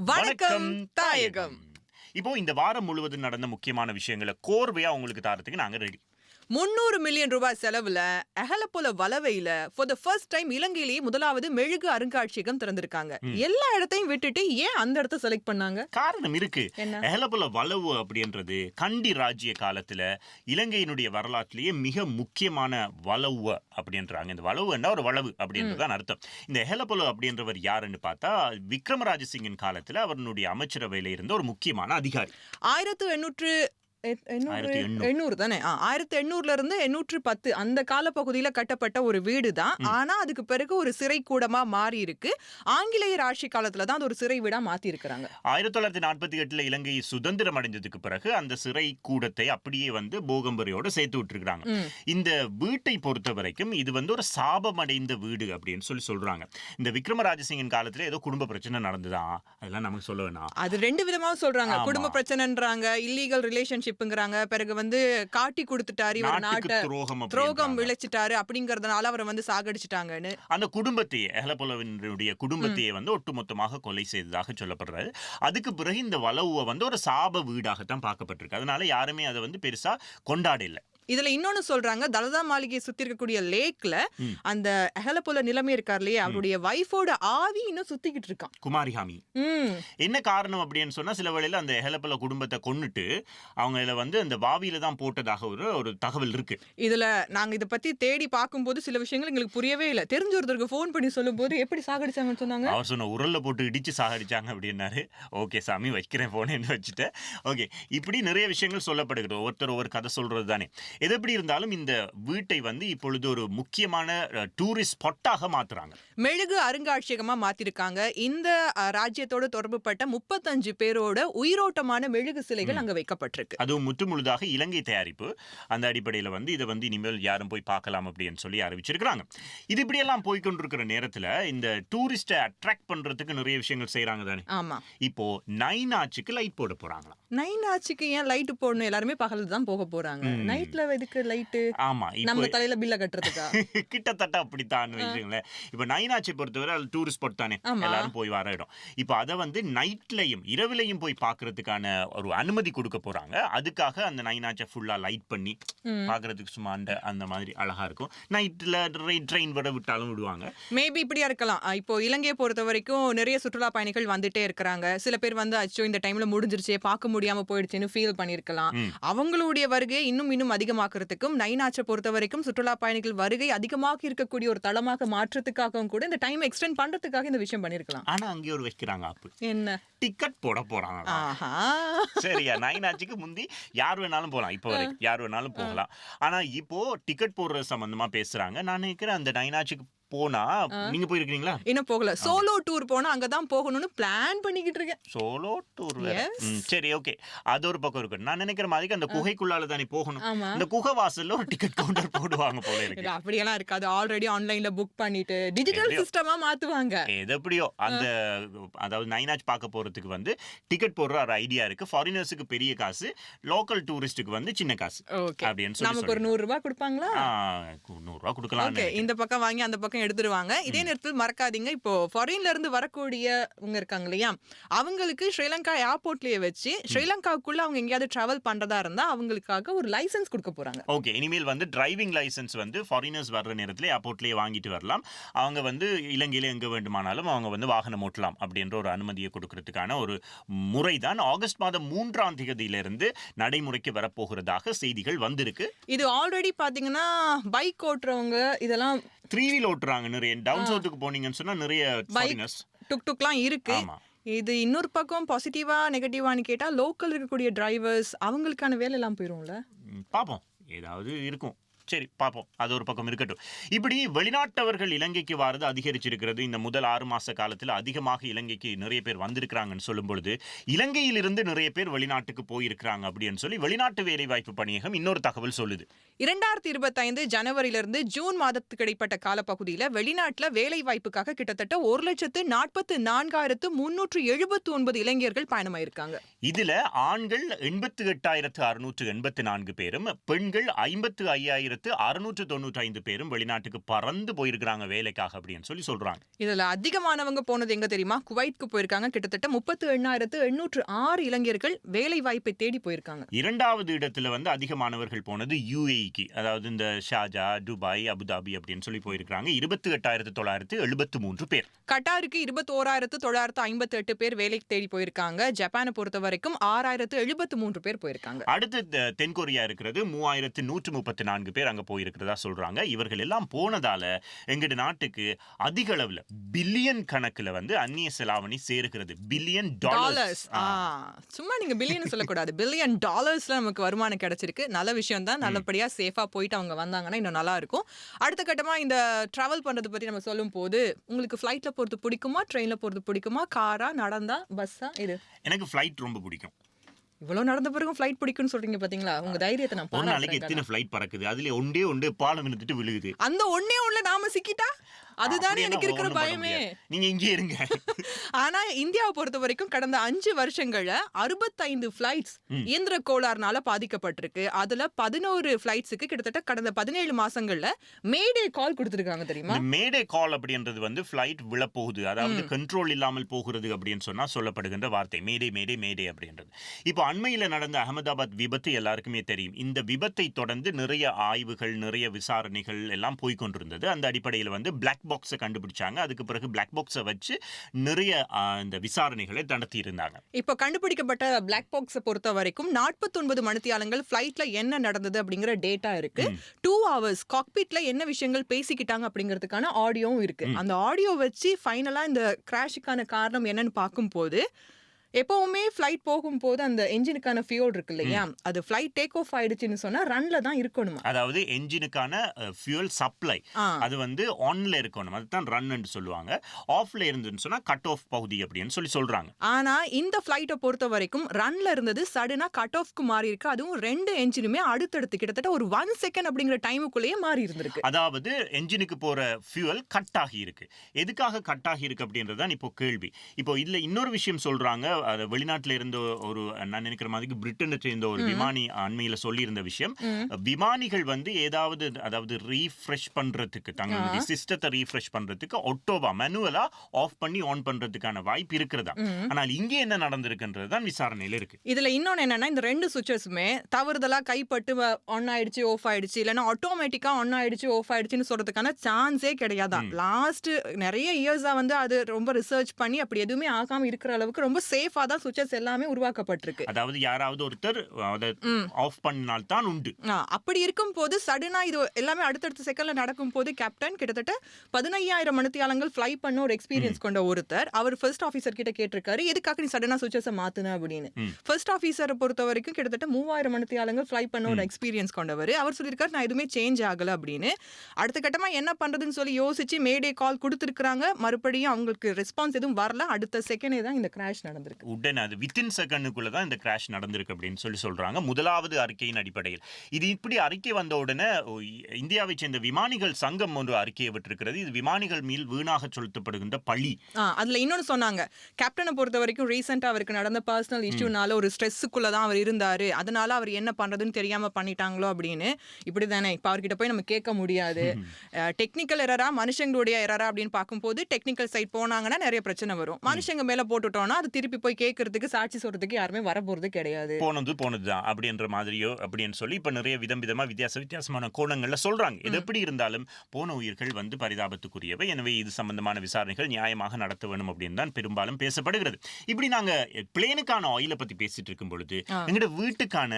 வணக்கம் தாயகம். இப்போ இந்த வாரம் முழுவதும் நடந்த முக்கியமான விஷயங்களை கோர்வையா உங்களுக்கு தரத்துக்கு நாங்க ரெடி. 300 மில்லியன் ரூபாய் செலவுல அஹலபொல வலவையில for the first time இலங்கையிலேயே முதலாவது மெழுகு அருங்காட்சியகம் திறந்திருக்காங்க. எல்லா இடத்தையும் விட்டுட்டு ஏன் அந்த இடத்தை செலக்ட் பண்ணாங்க? காரணம் இருக்கு. அஹலபொல வலவு அப்படின்றது கண்டி ராஜ்ய காலத்துல இலங்கையினுடைய வரலாற்றிலேயே மிக முக்கியமான வலவு அப்படின்றாங்க. இந்த வலவுன்னா ஒரு வளவு அப்படின்றதான் அர்த்தம். இந்த அஹலபொல அப்படின்றவர் யாருன்னு பார்த்தா விக்ரமராஜசிங்கின் காலத்துல அவருடைய அமைச்சரவையில இருந்த ஒரு முக்கியமான அதிகாரி. 1800 தானே, 1800 இருந்து 810 அந்த காலப்பகுதியில கட்டப்பட்ட ஒரு வீடு தான். ஆனா அதுக்கு பிறகு ஒரு சிறை கூடமா மாறி இருக்கு. ஆங்கிலேயர் ஆட்சி காலத்துல தான் அது ஒரு சிறை வீடா மாத்தி இருக்காங்க. 1948 இலங்கை சுதந்திரம் அடைஞ்சதுக்கு பிறகு அந்த சிறை கூடத்தை அப்படியே போகம்பரையோட சேர்த்து விட்டுருக்காங்க. இந்த வீட்டை பொறுத்த வரைக்கும் இது ஒரு சாபமடைந்த வீடு அப்படின்னு சொல்றாங்க. இந்த விக்ரமராஜசிங்கின் காலத்துல ஏதோ குடும்ப பிரச்சனை நடந்துதான், அதெல்லாம் நமக்கு சொல்ல வேணாம். அது ரெண்டு விதமா சொல்றாங்க. குடும்ப பிரச்சனைன்றாங்க, இல்லீகல் ரிலேஷன்ஷிப், பிறகு காட்டி கொடுத்துட்டாரு, இவர் நாட்டை துரோகம் விளைச்சிட்டாரு அப்படிங்கறதுனால அவரை சாகடிச்சிட்டாங்கன்னு அந்த குடும்பத்தையே அஹலபொலவினுடைய குடும்பத்தையே ஒட்டுமொத்தமாக கொலை செய்ததாக சொல்லப்படுறாரு. அதுக்கு பிறகு இந்த வலவுவை ஒரு சாப வீடாகத்தான் பார்க்கப்பட்டிருக்கு. அதனால யாருமே அதை பெருசா கொண்டாட இல்லை. இதுல இன்னொன்னு சொல்றாங்க, தலதா மாளிகையை சுத்தி இருக்கக்கூடிய லேக்ல அந்த அஹலபொல நிலைமை இருக்கார் இல்லையா, அவருடைய வைஃபோட ஆவி இன்னும் சுத்திக்கிட்டு இருக்கான், குமாரிஹாமி. என்ன காரணம் அப்படின்னு சொன்னா, சில வேளையில அந்த அஹலபொல குடும்பத்தை கொன்னுட்டு அவங்க அந்த வாவியில தான் போட்டதாக ஒரு தகவல் இருக்கு. இதுல நாங்க இதை பத்தி தேடி பார்க்கும்போது சில விஷயங்கள் எங்களுக்கு புரியவே இல்லை. தெரிஞ்ச ஒருத்தருக்கு போன் பண்ணி சொல்லும் போது எப்படி சாகடிச்சாங்கன்னு சொன்னாங்க. அவர் சொன்ன உரல்ல போட்டு இடிச்சு சாகடிச்சாங்க அப்படின்னாரு. ஓகே சாமி, வைக்கிறேன் போனேன்னு வச்சுட்டேன். ஓகே, இப்படி நிறைய விஷயங்கள் சொல்லப்படுகிறது. ஒருத்தர் ஒரு கதை சொல்றது தானே. எது எப்படி இருந்தாலும் இந்த வீட்டை இப்பொழுது ஒரு முக்கியமான டூரிஸ்ட் ஸ்பாட்டாக மாத்துறாங்க, மெழுகு அருங்காட்சியகமா மாத்திருக்காங்க. இந்த ராஜ்யத்தோட தொடர்பு பட்ட 35 பேரோட உயிரோட்டமான மெழுகு சிலைகள் அங்க வைக்கப்பட்டிருக்கு. அதுவும் முற்றுமுழுதாக இலங்கை தயாரிப்பு. அந்த அடிப்படையில இதை இனிமேல் யாரும் போய் பார்க்கலாம் அப்படின்னு சொல்லி அறிவிச்சிருக்காங்க. இது இப்படி எல்லாம் போய்கொண்டிருக்கிற நேரத்துல இந்த டூரிஸ்டை அட்ராக்ட் பண்றதுக்கு நிறைய விஷயங்கள் செய்யறாங்க தானே. ஆமா, இப்போ நைனாட்சிக்கு லைட் போட போறாங்களா? நைனாட்சிக்கு ஏன் லைட் போடணும்? எல்லாருமே பகல்ல தான் போக போறாங்க. நைட்ல எதுக்கு லைட்? ஆமா, நம்ம தலையில பில்ல கட்டுறதுக்கா? கிட்டத்தட்ட அப்படித்தான் வச்சுக்கோங்களேன். இப்ப நைனாட்சி பொறுத்தவரை அது டூரிஸ்ட் ஸ்பாட் தானே, எல்லாரும் போய் வர இடம். இப்ப அதை நைட்லயும் இரவிலையும் போய் பாக்குறதுக்கான ஒரு அனுமதி கொடுக்க போறாங்க. அதுக்காக அந்த நைனாட்சியை ஃபுல்லா லைட் பண்ணி பாக்குறதுக்கு சும்மா அந்த மாதிரி அழகா இருக்கும். நைட்ல ட்ரெயின் வர விட்டாலும் விடுவாங்க. மேபி இப்படியா இருக்கலாம். இப்போ இலங்கையை பொறுத்த வரைக்கும் நிறைய சுற்றுலா பயணிகள் வந்துட்டே இருக்கிறாங்க. சில பேர் அச்சோ இந்த டைம்ல முடிஞ்சிருச்சே, பார்க்க முடியாம போயிடுச்சுன்னு ஃபீல் பண்ணிருக்கலாம். அவங்களுடைய வருகை இன்னும் அதிகமாக்குறதுக்கும், நைனாட்சியை பொறுத்த வரைக்கும் சுற்றுலா பயணிகள் வருகை அதிகமாக இருக்கக்கூடிய ஒரு தளமாக மாற்றத்துக்காகவும் கூட இந்த டைம் எக்ஸ்டெண்ட் பண்றதுக்காக இந்த விஷயம் பண்ணிருக்கலாம். ஆனா அங்கே ஒரு வைக்கிறாங்க ஆப்பு. என்ன? டிக்கெட் போட போறாங்க. சரியா, நைனாட்சிக்கு முந்தி யார் வேணாலும் போகலாம், இப்போ வரைக்கும் யார் வேணாலும் போகலாம். ஆனா இப்போ டிக்கெட் போடுற சம்பந்தமா பேசுறாங்க. நான் நினைக்கிறேன் அந்த நைனாட்சிக்கு போனா, நீங்க போயிருக்கீங்களா? இன்னும் போகல. சோலோ டூர் போனா அங்கதான் போகணும்னு பிளான் பண்ணிக்கிட்டு இருக்கேன். Solo tour. சரி, ஓகே, அது ஒரு பக்கம் இருக்கு. நான் நினைக்கிற மாதிரி அந்த குகைக்குள்ளால தானே போகணும். அந்த குகை வாசல்ல ஒரு டிக்கெட் கவுண்டர் போடுவாங்க போல இருக்கு. அப்படியெல்லாம் இருக்காது, ஆல்ரெடி ஆன்லைன்ல புக் பண்ணிட்டு டிஜிட்டல் சிஸ்டமா மாத்துவாங்க. எது எப்படியோ அந்த அதாவது நைனாட்சி பார்க்க போறதுக்கு டிக்கெட் போடுற ஒரு ஐடியா இருக்கு. ஃபாரினர்ஸுக்கு பெரிய காசு, லோக்கல் டூரிஸ்டுக்கு சின்ன காசு அப்படின்னு சொல்லி நமக்கு ஒரு 100 ரூபாய் கொடுப்பாங்க. 100 ரூபாய் கொடுக்கலாம். இந்த பக்கம் வாங்கி அந்த பக்கம் எடுத்துருவாங்க. இதே நேரத்தில் மறக்காதீங்க, இப்போ ஃபாரின்ல இருந்து வரக்கூடியவங்க இருக்காங்க இல்லையா, அவங்களுக்கு ஸ்ரீலங்கா ஏர்போர்ட்லயே வச்சு ஸ்ரீலங்காவுக்குள்ள அவங்க எங்கேயாவது டிராவல் பண்றதா இருந்தா அவங்களுக்காக ஒரு லைசன்ஸ் கொடுக்க போறாங்க. ஓகே, இனிமேல் டிரைவிங் லைசன்ஸ் ஃபாரினர்ஸ் வர்ற நேரத்துல ஏர்போர்ட்லயே வாங்கிட்டு வரலாம். அவங்க இலங்கையில எங்க வேண்டுமானாலும் அவங்க வாகனம் ஓட்டலாம் அப்படின்ற ஒரு அனுமதியை கொடுக்கறதுக்கான ஒரு முறை தான் ஆகஸ்ட் மாதம் 3ஆம் தேதியிலிருந்து நடைமுறைக்கு வரப்போகிறதாக செய்திகள் வந்திருக்கு. இது ஆல்ரெடி பாத்தீங்கன்னா பைக் ஓட்டுறவங்க இதெல்லாம் 3 வீல் ஓட்டுறாங்க. நிறைய டவுன் சவுத்துக்கு போனீங்கன்னு சொன்னா நிறைய ஃபாரினர்ஸ் டுக்லாம் இருக்கு. இது இன்னொரு பக்கம் பாசிட்டிவா நெகட்டிவான்னு கேட்டா, லோக்கல் இருக்கக்கூடிய டிரைவர்ஸ் அவங்களுக்கான வேலை எல்லாம் போயிரும்ல. பாப்போம், ஏதாவது இருக்கும். சரி, பார்ப்போம், அது ஒரு பக்கம் இருக்கட்டும். இப்படி வெளிநாட்டவர்கள் இலங்கைக்கு வாரது அதிகரிச்சிருக்கிறது. இந்த முதல் 6 மாச காலத்தில் அதிகமாக இலங்கைக்கு நிறைய பேர் வந்திருக்கிறாங்கன்னு சொல்லும் பொழுது, இலங்கையிலிருந்து நிறைய பேர் வெளிநாட்டுக்கு போயிருக்கிறாங்க அப்படின்னு சொல்லி வெளிநாட்டு வேலைவாய்ப்பு பணியகம் இன்னொரு தகவல் சொல்லுது. 2025 ஜனவரியிலிருந்து ஜூன் மாதத்துக்கு இடைப்பட்ட காலப்பகுதியில் வெளிநாட்டுல வேலை வாய்ப்புக்காக கிட்டத்தட்ட 1,44,379 இளைஞர்கள் பயணமாயிருக்காங்க. இதுல ஆண்கள் 88,684 பேரும், பெண்கள் 55,000 14,695 பேரும் வெளிநாட்டுக்கு பறந்து போயிருக்கிறாங்க வேலைக்காக அப்படின்னு சொல்றாங்க. இதுல அதிகமானவங்க போனது எங்க தெரியுமா? குவைட்க்கு போயிருக்காங்க. கிட்டத்தட்ட 38,806 இளைஞர்கள் வேலை வாய்ப்பை தேடி போயிருக்காங்க. இரண்டாவது இடத்துல வந்து அதிகமானவர்கள் போனது யுஏஇக்கு, அதாவது இந்த ஷார்ஜா, துபாய், அபுதாபி அப்படின்னு போயிருக்காங்க. 28,973 பேர். கட்டாருக்கு 21,958 பேர் வேலை தேடி போயிருக்காங்க. ஜப்பானை பொறுத்த வரைக்கும் 6,073 பேர் போயிருக்காங்க. அடுத்து தென்கொரியா இருக்கிறது 3,134 பேர் அங்க போயிருக்கிறதா சொல்றாங்க. இவர்கள் எல்லாம் போனதால எங்கட நாட்டுக்கு அதிக அளவுல பில்லியன் கணக்குல வந்து அந்நிய செலாவணி சேருகிறது. Billion dollars. சும்மா நீங்க பில்லியன் சொல்லக்கூடாது, பில்லியன் டாலர்ஸ்ல நமக்கு வருமானம் கிடைச்சிருக்கு. நல்ல விஷயம் தான். நல்லபடியா சேஃபா போயிட்டு அவங்க வந்தாங்கன்னா இன்னும் நல்லா இருக்கும். அடுத்த கட்டமா இந்த டிராவல் பண்றது பத்தி நம்ம சொல்லும் போது, உங்களுக்கு ஃபிளைட்ல போறது பிடிக்குமா, ட்ரெயின்ல போறது பிடிக்குமா, காரா, நடந்தா, பஸ்ஸா? இது எனக்கு ஃபிளைட் ரொம்ப பிடிக்கும். இவ்வளவு நடந்த பிறகும் ஃபிளைட் பிடிக்கும்னு சொல்றீங்க பாத்தீங்களா? உங்க தைரியத்தை நான் ஒரு நாளைக்கு எத்தனை ஃபிளைட் பறக்குது, அதுல ஒன்றே பாலம் விழுந்துட்டு விழுகுது. அந்த ஒண்ணே நாம சிக்கிட்டா அதுதானே எனக்கு இருக்கிற பயமே. நீங்க இங்கே இருங்க. ஆனா இந்தியாவை பொறுத்த வரைக்கும் கடந்த 5 வருஷங்கள்ல 65 ஃபிளைட்ஸ் இயந்திர கோளாறுனால பாதிக்கப்பட்டிருக்கு. அதுல 11 ஃபிளைட்ஸுக்கு கிட்டத்தட்ட கடந்த 17 மாசங்கள்ல மேடே கால் கொடுத்திருக்காங்க தெரியுமா? மேடே கால் அப்படின்றது வந்து ஃபிளைட் விழப்போகுது, அதாவது கண்ட்ரோல் இல்லாமல் போகிறது அப்படின்னு சொன்னா சொல்லப்படுகின்ற வார்த்தை மேடே மேடே மேடே அப்படின்றது. இப்போ அண்மையில நடந்த அகமதாபாத் விபத்து எல்லாருக்குமே தெரியும். இந்த விபத்தை தொடர்ந்து நிறைய ஆய்வுகள், நிறைய விசாரணைகள் எல்லாம் போய்கொண்டிருந்தது. அந்த அடிப்படையில் வந்து பிளாக் பாக்ஸை கண்டுபிடிச்சாங்க. அதுக்கு பிறகு பிளாக் பாக்ஸை வச்சு நிறைய இந்த விசாரணைகளை நடத்தி இருந்தாங்க. இப்போ கண்டுபிடிக்கப்பட்ட பிளாக் பாக்ஸை பொறுத்த வரைக்கும் 49 மணித்தியாலங்கள் ஃபிளைட்ல என்ன நடந்தது அப்படிங்கிற டேட்டா இருக்கு. 2 hours காக்பிட்ல என்ன விஷயங்கள் பேசிக்கிட்டாங்க அப்படிங்கிறதுக்கான ஆடியோவும் இருக்கு. அந்த ஆடியோ வச்சு ஃபைனலா இந்த கிராஷுக்கான காரணம் என்னன்னு பார்க்கும்போது, எப்பவுமே ஃபிளைட் போகும்போது அந்த என்ஜினுக்கான ஃபியூல் இருக்கு இல்லையா, அது ஃபிளைட் டேக் ஆஃப் ஆயிடுச்சுன்னு சொன்னா ரன்ல தான் இருக்கணும். அதாவது என்ஜினுக்கான ஃபியூல் சப்ளை அது வந்து ஆன்ல இருக்கணும், அதுதான் ரன் சொல்லுவாங்க. ஆஃப்ல இருந்துன்னு சொன்னா கட் ஆஃப் பகுதி அப்படின்னு சொல்றாங்க. ஆனா இந்த ஃபிளைட்டை பொறுத்த வரைக்கும் ரன்ல இருந்தது சடனா கட் ஆஃப்க்கு மாறி இருக்கு. அதுவும் 2 என்ஜினுமே அடுத்தடுத்து கிட்டத்தட்ட ஒரு 1 செகண்ட் அப்படிங்கிற டைமுக்குள்ளேயே மாறி இருந்திருக்கு. அதாவது என்ஜினுக்கு போற ஃபியூல் கட் ஆகி இருக்கு. எதுக்காக கட் ஆகி இருக்கு அப்படின்றதுதான் இப்போ கேள்வி. இப்போ இதுல இன்னொரு விஷயம் சொல்றாங்க. வெளிநாட்டுல இருந்த ஒரு, நான் நினைக்கிற மாதிரி பிரிட்டனை சேர்ந்த ஒரு விமானி அண்மையில சொல்லி இருந்த விஷயம், விமானிகள் வந்து ஏதாவது, அதாவது ரீஃப்ரெஷ் பண்றதுக்கு, தங்களுடைய சிஸ்டத்தை ரீஃப்ரெஷ் பண்றதுக்கு ஆட்டோவா மேனுவலா ஆஃப் பண்ணி ஆன் பண்றதுக்கான வாய்ப்பு இருக்கிறதா. ஆனால் இங்கே என்ன நடந்திருக்குன்றதுதான் விசாரணையில இருக்கு. இதுல இன்னொன்னு என்னன்னா, இந்த 2 சுவிட்சஸுமே தவறுதலா கைப்பட்டு ஆன் ஆயிடுச்சு, ஆஃப் ஆயிடுச்சு, இல்லைன்னா ஆட்டோமேட்டிக்கா ஆன் ஆயிடுச்சு, ஆஃப் ஆயிடுச்சுன்னு சொல்றதுக்கான சான்ஸே கிடையாதான். லாஸ்ட் நிறைய இயர்ஸா வந்து அது ரொம்ப ரிசர்ச் பண்ணி அப்படி எதுவுமே ஆகாம இருக்கிற அளவுக்கு ரொம்ப சேஃபா தான் சுவிட்சஸ் எல்லாமே உருவாக்கப்பட்டிருக்கு. அதாவது யாராவது ஒருத்தர் ஆஃப் பண்ணினால் தான் உண்டு. அப்படி இருக்கும் போது சடனா இது எல்லாமே அடுத்தடுத்த செகண்ட்ல நடக்கும் போது, கேப்டன் கிட்டத்தட்ட 15,000 மணித்தியாலங்கள் ஃப்ளை பண்ண ஒரு எக்ஸ்பீரியன்ஸ் கொண்ட ஒருத்தர், அவர் ஃபர்ஸ்ட் ஆஃபீஸர் கிட்ட கேட்டிருக்காரு, எதுக்காக நீ சடனா சுவிட்சஸை மாத்துன அப்படின்னு. ஃபர்ஸ்ட் ஆஃபீஸரை பொறுத்த வரைக்கும் கிட்டத்தட்ட 3,000 மணித்தியாலங்கள் ஃப்ளை பண்ண ஒரு எக்ஸ்பீரியன்ஸ் கொண்டவர். அவர் சொல்லியிருக்காரு, நான் எதுவுமே சேஞ்ச் ஆகல அப்படின்னு. அடுத்த கட்டமா என்ன பண்றதுன்னு சொல்லி யோசிச்சு மேடே கால் கொடுத்திருக்காங்க. மறுபடியும் அவங்களுக்கு ரெஸ்பான்ஸ் எதுவும் வரல. அடுத்த செகண்டே தான் இந்த கிராஷ் நடந்திருக்கு. உடனே அது வித்தின் செகண்டுக்குள்ள தான் இந்த கிராஷ் நடந்திருக்கு அப்படின்னு சொல்றாங்க. முதலாவது அறிக்கையின் அடிப்படையில் இது இப்படி அறிக்கை வந்த உடனே இந்தியாவை சேர்ந்த விமானிகள் சங்கம் ஒரு அறிக்கையை விட்டிருக்கிறது. இது விமானிகள் மீது வீணாக செலுத்தப்படுகின்ற பழி. அதுல இன்னொன்னு சொன்னாங்க, கேப்டனை பொறுத்த வரைக்கும் ரீசெண்டா அவருக்கு நடந்த பர்சனல் இஷ்யூனால ஒரு ஸ்ட்ரெஸ்ஸுக்குள்ள தான் அவர் இருந்தாரு, அதனால அவர் என்ன பண்றதுன்னு தெரியாம பண்ணிட்டாங்களோ அப்படின்னு. இப்படிதானே இப்ப அவர்கிட்ட போய் நம்ம கேட்க முடியாது. டெக்னிக்கல் எரரா மனுஷங்களுடைய எரரா அப்படின்னு பார்க்கும்போது டெக்னிக்கல் சைட் போனாங்கன்னா நிறைய பிரச்சனை வரும். மனுஷங்க மேல போட்டுட்டோம்னா அது திருப்பி போய் கேட்கறதுக்கு, சாட்சி சொல்றதுக்கு யாருமே வரப்போறது கிடையாது. போனதுதான் அப்படின்ற மாதிரியோ அப்படின்னு சொல்லி இப்ப நிறைய விதமா வித்தியாசமான கோணங்கள்ல சொல்றாங்க. இது எப்படி இருந்தாலும் போன உயிர்கள் வந்து பரிதாபத்துக்குரியவை. எனவே இது சம்பந்தமான விசாரணைகள் நியாயமாக நடத்த வேணும் அப்படின்னு தான் பெரும்பாலும் பேசப்படுகிறது. இப்படி நாங்க பிளேனுக்கான ஆயிலை பத்தி பேசிட்டு இருக்கும் பொழுது எங்கட வீட்டுக்கான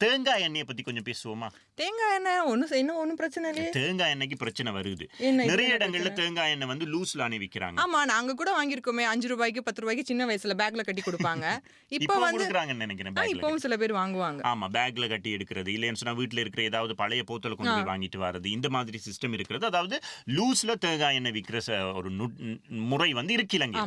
தேங்காய் எண்ணெயை பத்தி கொஞ்சம் பேசுவோமா? தேங்காய் எண்ணெய் ஒன்னும் பிரச்சனை இல்லையே. தேங்காய் எண்ணெய்க்கு பிரச்சனை வருது. நிறைய இடங்கள்ல தேங்காய் எண்ணெய் வந்து லூஸ்ல விக்கிறாங்க. ஆமா, நாங்க கூட வாங்கியிருக்கோமே 5 ரூபாய்க்கு 10 ரூபாய்க்கு சின்ன வயசுல பேக்ல கட்டி கொடுப்பாங்க. இப்போ வந்து நினைக்கிறேன் இப்பவும் சில பேர் வாங்குவாங்க. ஆமா, பேக்ல கட்டி எடுக்கிறது, இல்லைன்னு சொன்னா வீட்டுல இருக்கிற ஏதாவது பழைய போத்தல கொண்டு போய் வாங்கிட்டு வரது, இந்த மாதிரி சிஸ்டம் இருக்கிறது. அதாவது லூஸ்ல தேங்காய் எண்ணெய் விற்கிற ஒரு முறை வந்து இருக்கிலங்க.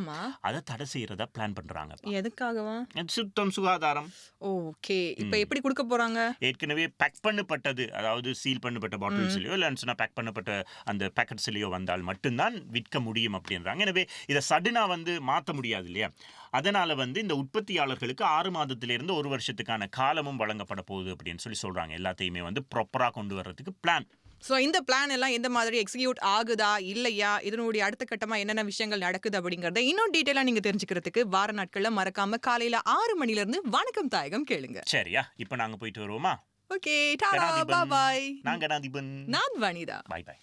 அதை தடை செய்யறதா பிளான் பண்றாங்க. எதுக்காகவா? சுத்தம், சுகாதாரம். ஓகே, இப்போ எப்படி கொடுக்க போறாங்க? ஏற்கனவே பேக் பண்ணப்பட்டது, அதாவது சீல் பண்ணப்பட்ட பாட்டில்ஸ்லயோ இல்லைன்னு சொன்னா பேக் பண்ணப்பட்ட அந்த பேக்கெட்ஸ்லயோ வந்தால் மட்டும்தான் விற்க முடியும் அப்படின்றாங்க. எனவே இதை சடனா வந்து மாற்ற முடியாது இல்லையா? அதனால வந்து இந்த உற்பத்தியாளர்களுக்கு 6 மாதத்திலிருந்து 1 வருஷத்துக்கான காலமும் வழங்கப்பட போகுது அப்படின்னு சொல்றாங்க. எல்லாத்தையுமே வந்து ப்ராப்பரா கொண்டு வர்றதுக்கு பிளான். சோ இந்த பிளான் எல்லாம் எந்த மாதிரி எக்ஸிக்யூட் ஆகுதா இல்லையா, இதனுடைய அடுத்த கட்டமா என்னென்ன விஷயங்கள் நடக்குது அப்படிங்கறத இன்னும் டீடைலா நீங்க தெரிஞ்சுக்கிறதுக்கு வார நாட்கள்ல மறக்காம காலையில 6 மணில இருந்து வணக்கம் தாயகம் கேளுங்க. சரியா? இப்போ நாங்க போயிட்டு வருவோமா? ஓகே, டாடா, கணாதிபன். பாய். நான் கணாதிபன். நான் வனிதா. பாய் பாய்.